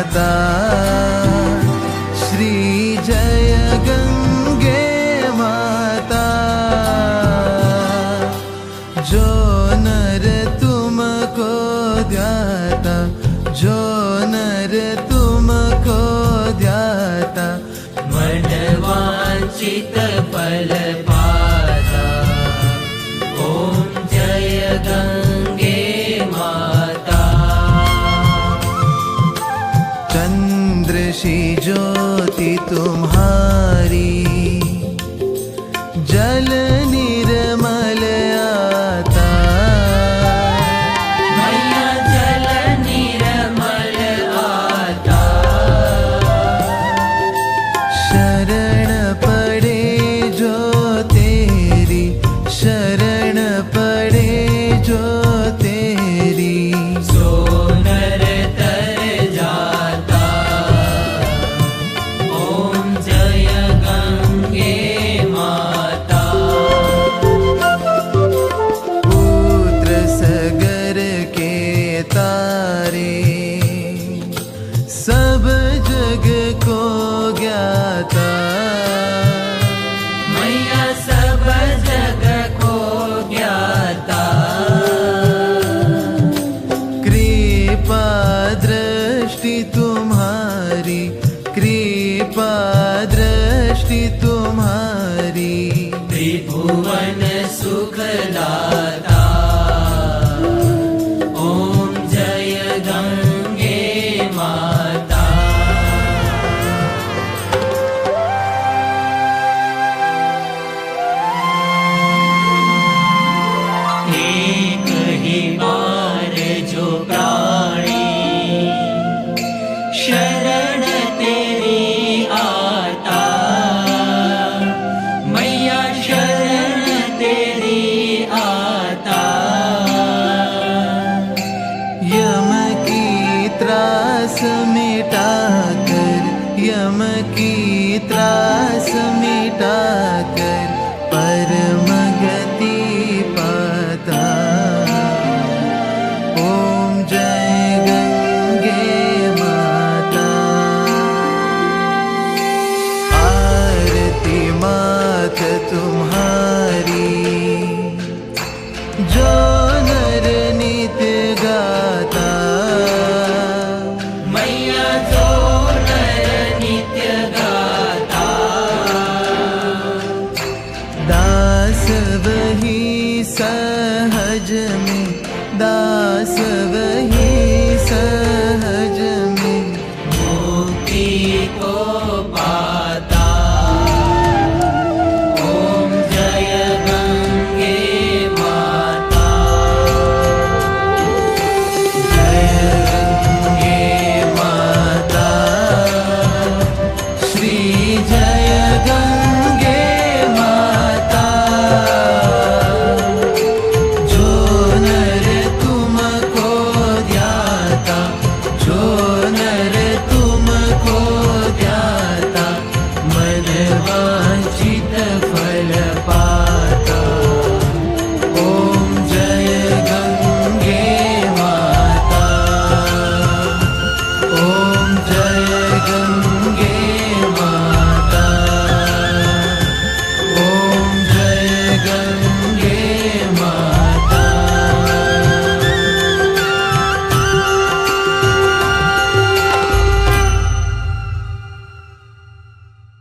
माता श्री जय गंगे माता। जो नर तुमको ध्याता, जो नर तुमको ध्याता, मन वांछित फल पाता। ओम जय गंगे माता। चंद्र सी ज्योति तुम्हारी, जल निर्मल आता। मैया जल निर्मल आता। शरण पड़े जो तेरी, शरण पड़े जो तेरी, सो नर तर जाता। ओम जय गंगे माता। पुत्र सगर के तारे, सब जग को ज्ञाता। मैया सब जग को ज्ञाता। कृपा दृष्टि तुम्हारी, कृपा दृष्टि तुम्हारी, त्रिभुवन सुखदाता। ओम जय गंगे माता। एक ही बार जो प्राणी शरण तेरी आता। मैया शरण तेरी आता। यम की त्रास मिटा कर, यम की त्रास मिटा कर,